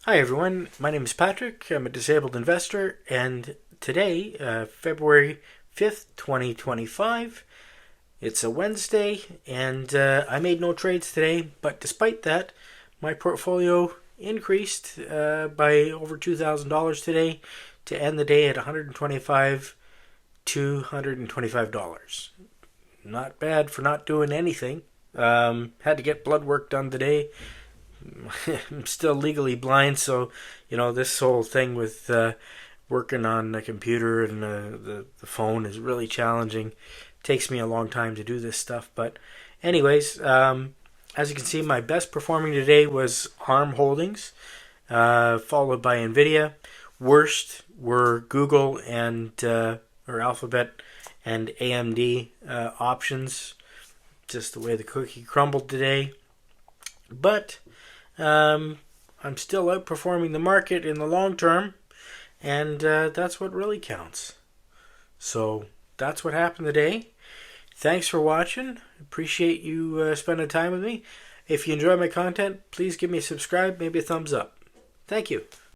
Hi everyone, my name is Patrick. I'm a disabled investor, and today, February 5th, 2025, it's a Wednesday, and I made no trades today, but despite that, my portfolio increased by over $2,000 today to end the day at $125 Not bad for not doing anything. Had to get blood work done today. I'm still legally blind, so this whole thing with working on the computer and the phone is really challenging. It takes me a long time to do this stuff, but anyways, as you can see, my best performing today was ARM Holdings, followed by Nvidia. Worst were Google and or Alphabet and AMD options. Just the way the cookie crumbled today, but I'm still outperforming the market in the long term, and that's what really counts. So that's what happened today. Thanks for watching. Appreciate you spending time with me. If you enjoy my content, please give me a subscribe, maybe a thumbs up. Thank you.